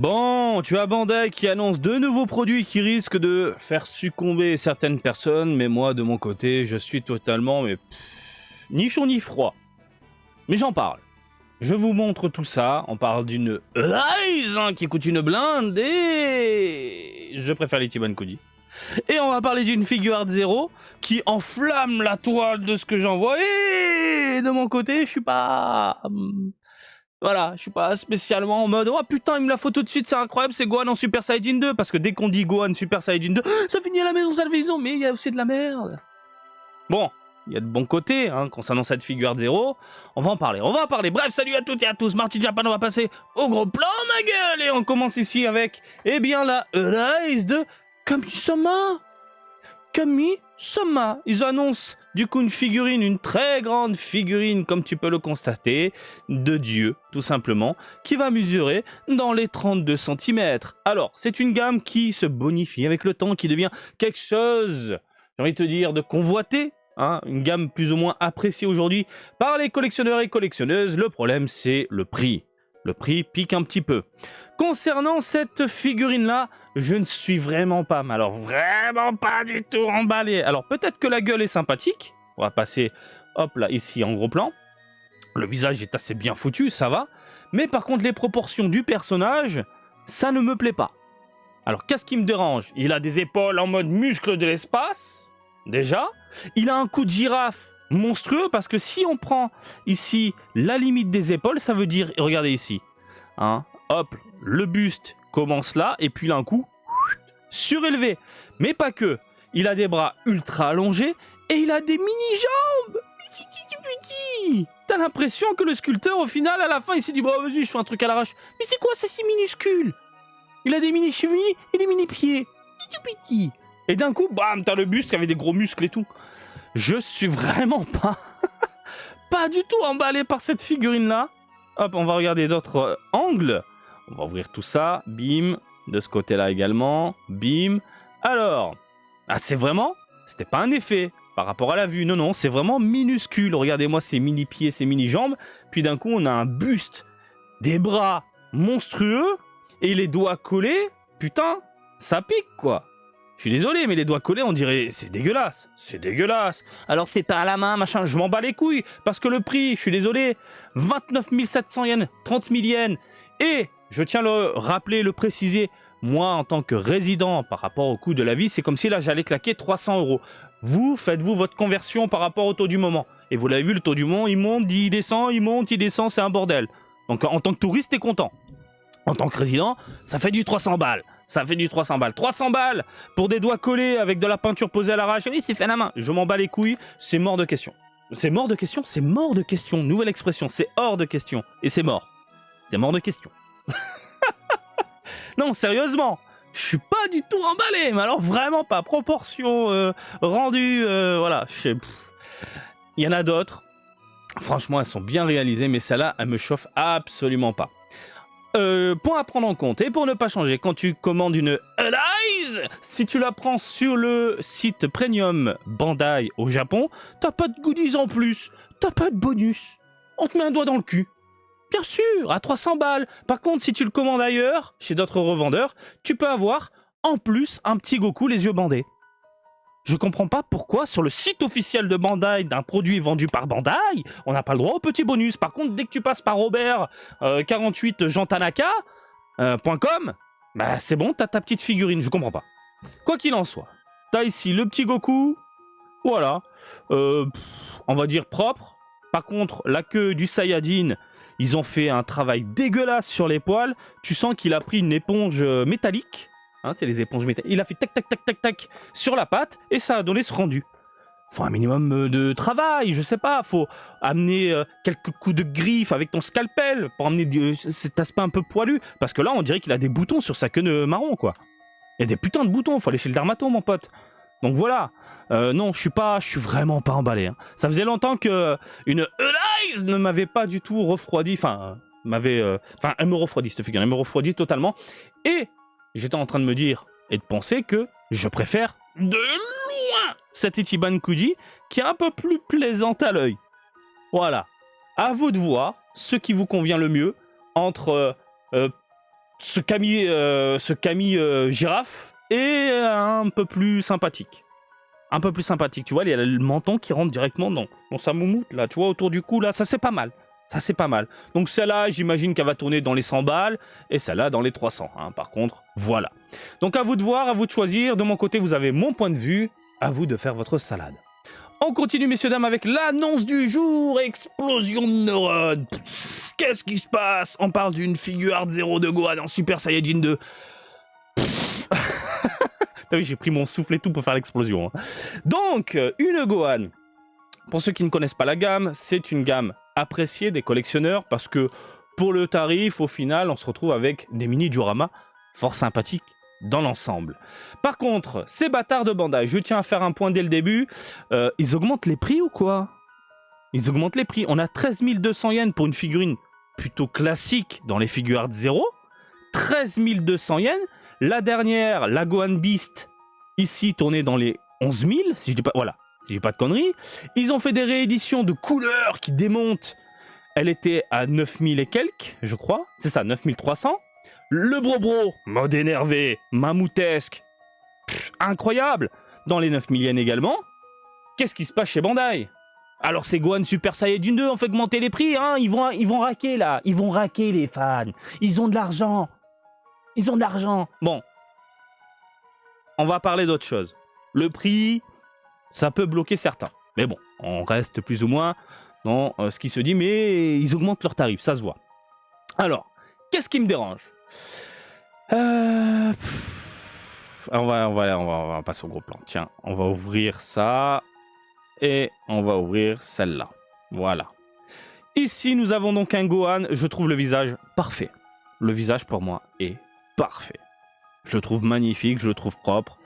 Bon, tu as Bandai qui annonce de nouveaux produits qui risquent de faire succomber certaines personnes, mais moi, de mon côté, je suis totalement, ni chaud ni froid. Mais j'en parle. Je vous montre tout ça. On parle d'une Rise qui coûte une blinde et... Je préfère les Ichiban Koji. Et on va parler d'une figure art zéro qui enflamme la toile de ce que j'en vois. Et de mon côté, je suis pas... Voilà, je suis pas spécialement en mode « Oh putain, il me la faut tout de suite, c'est incroyable, c'est Gohan en Super Saiyajin 2 » parce que dès qu'on dit Gohan Super Saiyajin 2, ça finit à la maison, ça le fait, mais il y a aussi de la merde. Bon, il y a de bons côtés concernant cette figure zéro. On va en parler, Bref, salut à toutes et à tous, Marty Japan, on va passer au gros plan, ma gueule. Et on commence ici avec, eh bien, la Rise de Kami-sama. Kami-sama. Ils annoncent du coup une très grande figurine, comme tu peux le constater, de Dieu, tout simplement, qui va mesurer dans les 32 cm. Alors, c'est une gamme qui se bonifie avec le temps, qui devient quelque chose, j'ai envie de te dire, de convoité, une gamme plus ou moins appréciée aujourd'hui par les collectionneurs et collectionneuses. Le problème, c'est le prix. Le prix pique un petit peu. Concernant cette figurine-là, je ne suis vraiment pas, mais alors vraiment pas du tout emballé. Alors peut-être que la gueule est sympathique. On va passer, hop là, ici en gros plan. Le visage est assez bien foutu, ça va. Mais par contre, les proportions du personnage, ça ne me plaît pas. Alors qu'est-ce qui me dérange? Il a des épaules en mode muscle de l'espace, déjà. Il a un cou de girafe monstrueux, parce que si on prend ici la limite des épaules, ça veut dire, regardez ici, hop, le buste commence là, et puis il a un cou surélevé. Mais pas que, il a des bras ultra allongés, et il a des mini-jambes. Petit. T'as l'impression que le sculpteur, au final, à la fin, il s'est dit, bon, vas-y, je fais un truc à l'arrache. Mais c'est quoi ça, c'est minuscule? Il a des mini-chevilles et des mini-pieds. Petit. Et d'un coup, bam, t'as le buste qui avait des gros muscles et tout. Je suis vraiment pas du tout emballé par cette figurine-là. Hop, on va regarder d'autres angles. On va ouvrir tout ça. Bim. De ce côté-là également. Bim. Alors, c'est vraiment... C'était pas un effet par rapport à la vue. Non, non, c'est vraiment minuscule. Regardez-moi ces mini-pieds, ces mini-jambes. Puis d'un coup, on a un buste, des bras monstrueux et les doigts collés. Putain, ça pique, quoi. Je suis désolé, mais les doigts collés, on dirait... C'est dégueulasse. C'est dégueulasse. Alors, c'est pas à la main, machin. Je m'en bats les couilles. Parce que le prix, je suis désolé, 29 700 yens, 30 000 yens. Et, je tiens à le rappeler, le préciser, moi, en tant que résident, par rapport au coût de la vie, c'est comme si là, j'allais claquer 300 €. Vous, faites-vous votre conversion par rapport au taux du moment. Et vous l'avez vu, le taux du moment, il monte, il descend, il monte, il descend, c'est un bordel. Donc, en tant que touriste, t'es content. En tant que résident, ça fait du 300 balles. Ça fait du 300 balles. 300 balles pour des doigts collés avec de la peinture posée à l'arrache. Oui, c'est fait à la main. Je m'en bats les couilles. C'est mort de question. C'est mort de question. C'est mort de question. Nouvelle expression. C'est hors de question. Et c'est mort. C'est mort de question. Non, sérieusement. Je suis pas du tout emballé. Mais alors vraiment pas. Proportion rendue. Voilà. Il y en a d'autres. Franchement, elles sont bien réalisées. Mais celle-là, elle me chauffe absolument pas. Point à prendre en compte, et pour ne pas changer, quand tu commandes une Rise, si tu la prends sur le site Premium Bandai au Japon, t'as pas de goodies en plus, t'as pas de bonus. On te met un doigt dans le cul. Bien sûr, à 300 balles. Par contre, si tu le commandes ailleurs, chez d'autres revendeurs, tu peux avoir en plus un petit Goku les yeux bandés. Je comprends pas pourquoi sur le site officiel de Bandai d'un produit vendu par Bandai, on n'a pas le droit au petit bonus. Par contre, dès que tu passes par Robert 48 Jantanaka.com, bah c'est bon, t'as ta petite figurine. Je comprends pas. Quoi qu'il en soit, t'as ici le petit Goku, voilà, on va dire propre. Par contre, la queue du Saiyajin, ils ont fait un travail dégueulasse sur les poils. Tu sens qu'il a pris une éponge métallique. C'est les éponges métalliques. Il a fait tac tac tac tac tac sur la patte et ça a donné ce rendu. Faut un minimum de travail, je sais pas. Faut amener quelques coups de griffe avec ton scalpel pour amener cet aspect un peu poilu. Parce que là, on dirait qu'il a des boutons sur sa queue marron, quoi. Il y a des putains de boutons. Faut aller chez le dermato, mon pote. Donc voilà. Non, je suis vraiment pas emballé. Ça faisait longtemps que une Rise ne m'avait pas du tout refroidi. Enfin, elle me refroidit cette figure. Elle me refroidit totalement. Et j'étais en train de me dire et de penser que je préfère de loin cet Ichiban Koji qui est un peu plus plaisant à l'œil. Voilà. À vous de voir ce qui vous convient le mieux entre ce Camille girafe est un peu plus sympathique. Un peu plus sympathique, tu vois, il y a le menton qui rentre directement dans sa moumoute, là, tu vois, autour du cou, là, ça c'est pas mal. Ça c'est pas mal. Donc celle-là, j'imagine qu'elle va tourner dans les 100 balles, et celle-là dans les 300, hein, par contre, voilà. Donc à vous de voir, à vous de choisir, de mon côté, vous avez mon point de vue, à vous de faire votre salade. On continue, messieurs, dames, avec l'annonce du jour, explosion de neurones. Qu'est-ce qui se passe? On parle d'une figure Art Zero de Gohan en Super Saiyajin 2. T'as vu, j'ai pris mon souffle et tout pour faire l'explosion. Hein. Donc, une Gohan. Pour ceux qui ne connaissent pas la gamme, c'est une gamme appréciée des collectionneurs parce que pour le tarif, au final, on se retrouve avec des mini dioramas fort sympathiques dans l'ensemble. Par contre, ces bâtards de Bandai, je tiens à faire un point dès le début, ils augmentent les prix ou quoi? Ils augmentent les prix. On a 13 200 yens pour une figurine plutôt classique dans les figures Art Zero. 13 200 yens. La dernière, la Gohan Beast, ici tournée dans les 11 000, si je dis pas, voilà, si je dis pas de conneries. Ils ont fait des rééditions de couleurs qui démontent. Elle était à 9 000 et quelques, je crois. C'est ça, 9 300. Le Bro, mode énervé, mammouthesque, incroyable. Dans les 9 000 yens également. Qu'est-ce qui se passe chez Bandai? Alors c'est Gohan Super Saiyajin 2, on fait augmenter les prix, hein. Ils vont raquer là. Ils vont raquer les fans. Ils ont de l'argent. Ils ont de l'argent. Bon. On va parler d'autre chose. Le prix, ça peut bloquer certains. Mais bon, on reste plus ou moins dans ce qui se dit, mais ils augmentent leurs tarifs, ça se voit. Alors, qu'est-ce qui me dérange? On va passer au gros plan. Tiens, on va ouvrir ça. Et on va ouvrir celle-là. Voilà. Ici, nous avons donc un Gohan. Je trouve le visage parfait. Le visage, pour moi, est parfait. Je le trouve magnifique, je le trouve propre.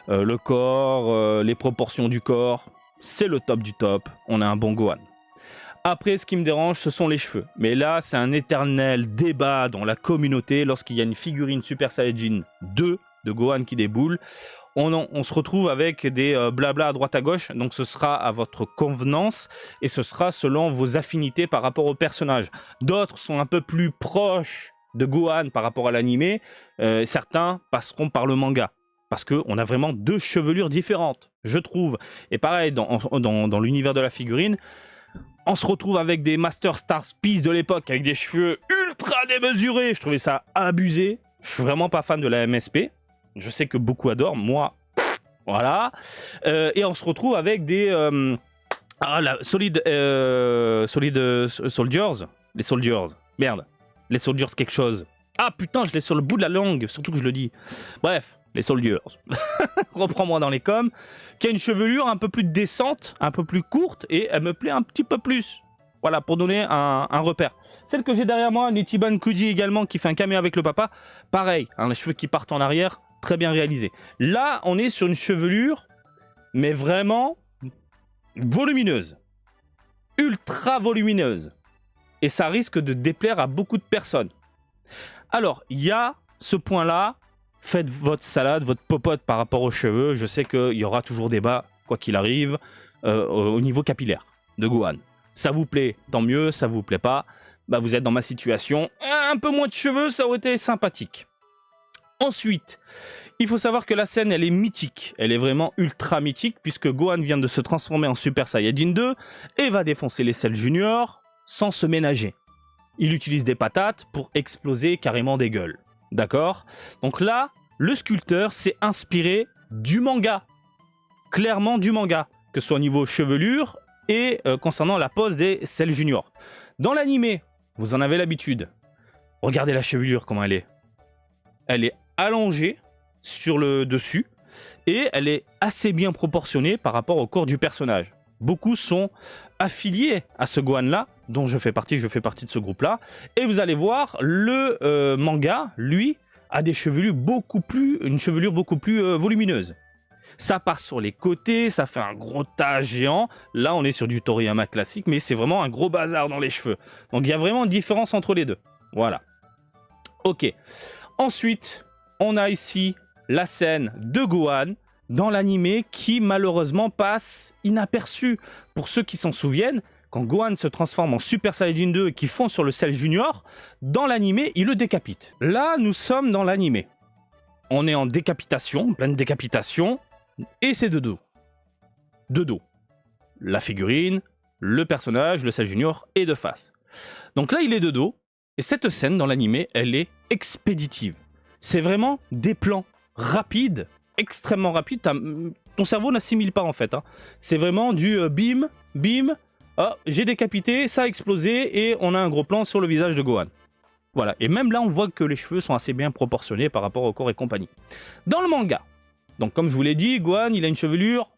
Le corps, les proportions du corps, c'est le top du top. On a un bon Gohan. Après, ce qui me dérange, ce sont les cheveux. Mais là, c'est un éternel débat dans la communauté. Lorsqu'il y a une figurine Super Saiyajin 2 de Gohan qui déboule, on se retrouve avec des blabla à droite à gauche. Donc, ce sera à votre convenance et ce sera selon vos affinités par rapport au personnage. D'autres sont un peu plus proches de Gohan par rapport à l'animé. Certains passeront par le manga. Parce qu'on a vraiment deux chevelures différentes, je trouve. Et pareil, dans l'univers de la figurine, on se retrouve avec des Master Stars Peace de l'époque, avec des cheveux ultra démesurés. Je trouvais ça abusé. Je suis vraiment pas fan de la MSP. Je sais que beaucoup adorent. Moi, voilà. Et on se retrouve avec des... Solid Soldiers. Les Soldiers. Merde. Les Soldiers quelque chose. Ah putain, je l'ai sur le bout de la langue. Surtout que je le dis. Bref. Les Soldiers. Reprends-moi dans les coms. Qui a une chevelure un peu plus décente, un peu plus courte, et elle me plaît un petit peu plus. Voilà, pour donner un repère. Celle que j'ai derrière moi, Nichiban Kuji également, qui fait un caméo avec le papa. Pareil, hein, les cheveux qui partent en arrière, très bien réalisé. Là, on est sur une chevelure, mais vraiment volumineuse. Ultra volumineuse. Et ça risque de déplaire à beaucoup de personnes. Alors, il y a ce point-là. Faites votre salade, votre popote par rapport aux cheveux. Je sais qu'il y aura toujours débat, quoi qu'il arrive, au niveau capillaire de Gohan. Ça vous plaît, tant mieux. Ça vous plaît pas, bah vous êtes dans ma situation. Un peu moins de cheveux, ça aurait été sympathique. Ensuite, il faut savoir que la scène, elle est mythique. Elle est vraiment ultra mythique, puisque Gohan vient de se transformer en Super Saiyajin 2 et va défoncer les Cell Junior sans se ménager. Il utilise des patates pour exploser carrément des gueules. D'accord? Donc là, le sculpteur s'est inspiré du manga. Clairement du manga. Que ce soit au niveau chevelure et concernant la pose des Cell Junior. Dans l'animé, vous en avez l'habitude. Regardez la chevelure, comment elle est. Elle est allongée sur le dessus et elle est assez bien proportionnée par rapport au corps du personnage. Beaucoup sont affiliés à ce Gohan-là, dont je fais partie de ce groupe-là. Et vous allez voir, le manga, lui, a une chevelure beaucoup plus volumineuse. Ça part sur les côtés, ça fait un gros tas géant. Là, on est sur du Toriyama classique, mais c'est vraiment un gros bazar dans les cheveux. Donc, il y a vraiment une différence entre les deux. Voilà. Ok. Ensuite, on a ici la scène de Gohan dans l'animé qui malheureusement passe inaperçu. Pour ceux qui s'en souviennent, quand Gohan se transforme en Super Saiyajin 2 et qu'il fonce sur le Cell Junior, dans l'animé, il le décapite. Là, nous sommes dans l'animé. On est en décapitation, pleine décapitation, et c'est de dos. De dos. La figurine, le personnage, le Cell Junior, et de face. Donc là, il est de dos, et cette scène dans l'animé, elle est expéditive. C'est vraiment des plans rapides, extrêmement rapides. Ton cerveau n'assimile pas en fait. Hein. C'est vraiment du bim, bim, oh, j'ai décapité, ça a explosé, et on a un gros plan sur le visage de Gohan. Voilà, et même là, on voit que les cheveux sont assez bien proportionnés par rapport au corps et compagnie. Dans le manga, donc comme je vous l'ai dit, Gohan, il a une chevelure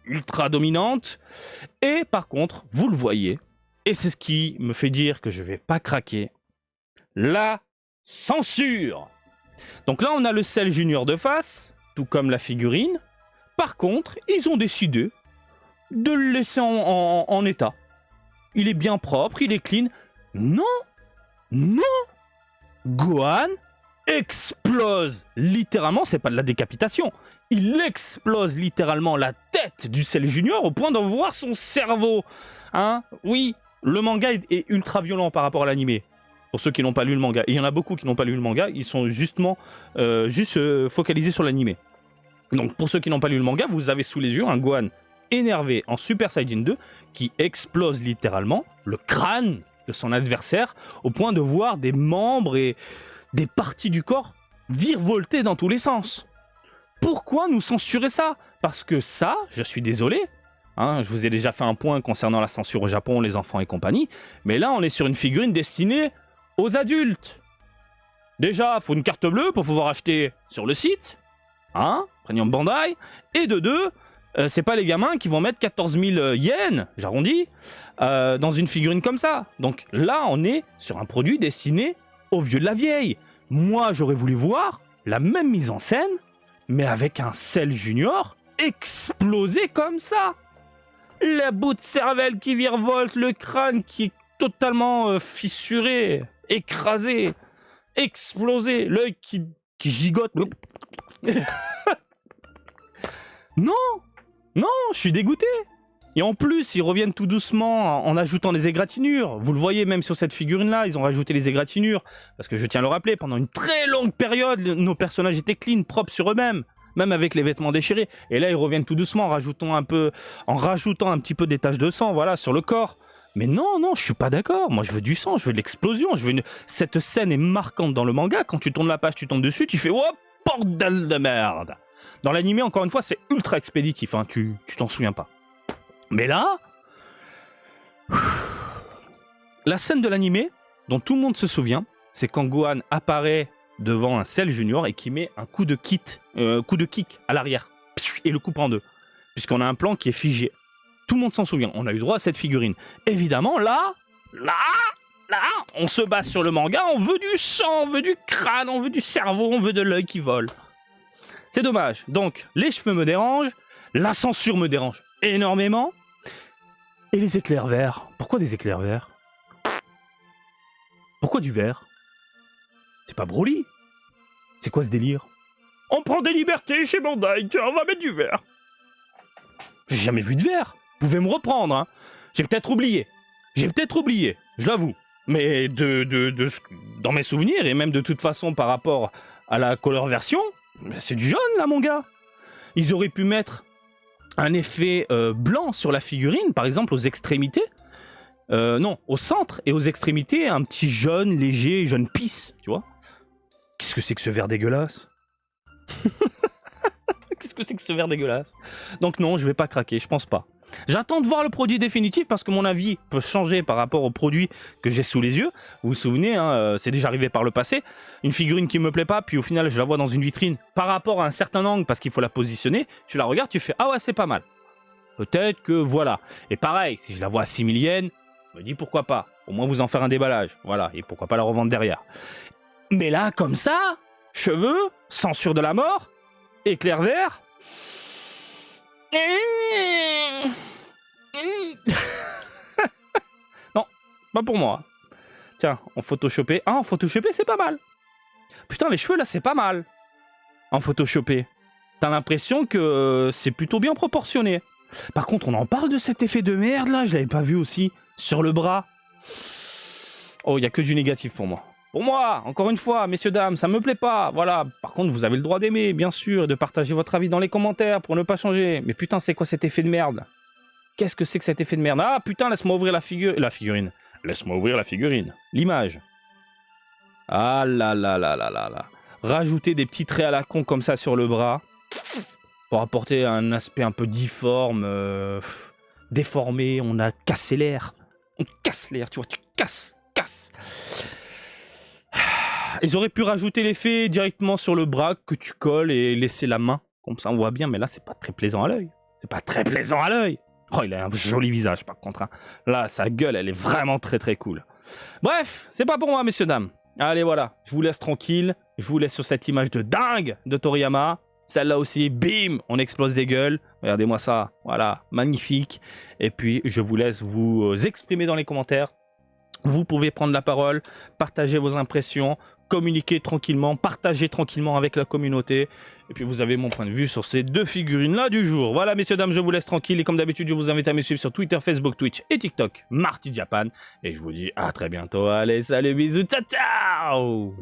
ultra dominante, et par contre, vous le voyez, et c'est ce qui me fait dire que je vais pas craquer, la censure. Donc là, on a le Cell Junior de face, tout comme la figurine. Par contre, ils ont décidé de le laisser en état. Il est bien propre, il est clean. Non, non, Gohan explose littéralement, c'est pas de la décapitation, il explose littéralement la tête du Cell Junior au point d'en voir son cerveau. Hein? Oui, le manga est ultra violent par rapport à l'animé. Pour ceux qui n'ont pas lu le manga, et il y en a beaucoup qui n'ont pas lu le manga, ils sont justement focalisés sur l'animé. Donc pour ceux qui n'ont pas lu le manga, vous avez sous les yeux un Gohan énervé en Super Saiyajin 2 qui explose littéralement le crâne de son adversaire au point de voir des membres et des parties du corps virevolter dans tous les sens. Pourquoi nous censurer ça? Parce que ça, je suis désolé, hein, je vous ai déjà fait un point concernant la censure au Japon, les enfants et compagnie, mais là on est sur une figurine destinée aux adultes. Déjà, il faut une carte bleue pour pouvoir acheter sur le site, hein, Premium Bandai, et de deux, c'est pas les gamins qui vont mettre 14 000 yens, j'arrondis, dans une figurine comme ça. Donc là, on est sur un produit destiné aux vieux de la vieille. Moi, j'aurais voulu voir la même mise en scène, mais avec un Cell Junior explosé comme ça. La bout de cervelle qui virevolte, le crâne qui est totalement fissuré, écrasé, explosé, l'œil qui gigote. Non, non, je suis dégoûté. Et en plus, ils reviennent tout doucement en ajoutant des égratignures. Vous le voyez même sur cette figurine-là, ils ont rajouté les égratignures. Parce que je tiens à le rappeler, pendant une très longue période, nos personnages étaient clean, propres sur eux-mêmes. Même avec les vêtements déchirés. Et là, ils reviennent tout doucement en rajoutant un petit peu des taches de sang, voilà, sur le corps. Mais non, non, je suis pas d'accord. Moi, je veux du sang, je veux de l'explosion. Cette scène est marquante dans le manga. Quand tu tournes la page, tu tombes dessus, tu fais « Oh, bordel de merde !» Dans l'animé, encore une fois, c'est ultra expéditif. Hein, tu t'en souviens pas. Mais là, la scène de l'animé, dont tout le monde se souvient, c'est quand Gohan apparaît devant un Cell Junior et qui met un coup de kick à l'arrière et le coupe en deux. Puisqu'on a un plan qui est figé. Tout le monde s'en souvient. On a eu droit à cette figurine. Évidemment, là, on se base sur le manga. On veut du sang, on veut du crâne, on veut du cerveau, on veut de l'œil qui vole. C'est dommage. Donc, les cheveux me dérangent. La censure me dérange énormément. Et les éclairs verts. Pourquoi des éclairs verts? Pourquoi du vert? C'est pas Broly? C'est quoi ce délire? On prend des libertés chez Bandai, tiens, on va mettre du vert. J'ai jamais vu de vert. Vous pouvez me reprendre, hein. J'ai peut-être oublié, je l'avoue. Mais dans mes souvenirs, et même de toute façon par rapport à la color version, c'est du jaune là, mon gars. Ils auraient pu mettre un effet blanc sur la figurine, par exemple aux extrémités. Non, au centre et aux extrémités, un petit jaune léger, jaune pisse, tu vois. Qu'est-ce que c'est que ce vert dégueulasse? Qu'est-ce que c'est que ce vert dégueulasse? Donc non, je vais pas craquer, je pense pas. J'attends de voir le produit définitif parce que mon avis peut changer par rapport au produit que j'ai sous les yeux. Vous vous souvenez, hein, c'est déjà arrivé par le passé. Une figurine qui me plaît pas, puis au final je la vois dans une vitrine par rapport à un certain angle parce qu'il faut la positionner. Tu la regardes, tu fais « Ah ouais, c'est pas mal ». Peut-être que voilà. Et pareil, si je la vois à 6 000 yens, je me dis pourquoi pas. Au moins vous en faire un déballage. Voilà, et pourquoi pas la revendre derrière. Mais là, comme ça, cheveux, censure de la mort, éclair vert... Non, pas pour moi. Tiens, en photoshopé. Ah, en photoshopé, c'est pas mal. Putain, les cheveux, là, c'est pas mal. En photoshopé. T'as l'impression que c'est plutôt bien proportionné. Par contre, on en parle de cet effet de merde, là. Je l'avais pas vu aussi. sur le bras. Oh, il n'y a que du négatif pour moi. Pour moi, encore une fois, messieurs, dames, ça me plaît pas. Voilà. Par contre, vous avez le droit d'aimer, bien sûr, et de partager votre avis dans les commentaires pour ne pas changer. Mais putain, c'est quoi cet effet de merde? Qu'est-ce que c'est que cet effet de merde? Ah putain, laisse-moi ouvrir la figurine. Laisse-moi ouvrir la figurine. L'image. Ah là là là là là là. Rajouter des petits traits à la con comme ça sur le bras pour apporter un aspect un peu difforme, déformé. On a cassé l'air. On casse l'air, tu vois, tu casses. Ils auraient pu rajouter l'effet directement sur le bras que tu colles et laisser la main. Comme ça, on voit bien, mais là, c'est pas très plaisant à l'œil. C'est pas très plaisant à l'œil. Oh, il a un joli visage, par contre. Hein. Là, sa gueule, elle est vraiment très très cool. Bref, c'est pas pour moi, messieurs, dames. Allez, voilà. Je vous laisse tranquille. Je vous laisse sur cette image de dingue de Toriyama. Celle-là aussi, bim, on explose des gueules. Regardez-moi ça. Voilà, magnifique. Et puis, je vous laisse vous exprimer dans les commentaires. Vous pouvez prendre la parole, partager vos impressions, communiquer tranquillement, partager tranquillement avec la communauté. Et puis vous avez mon point de vue sur ces deux figurines-là du jour. Voilà, messieurs, dames, je vous laisse tranquille. Et comme d'habitude, je vous invite à me suivre sur Twitter, Facebook, Twitch et TikTok, Marty Japan. Et je vous dis à très bientôt. Allez, salut, bisous, ciao, ciao!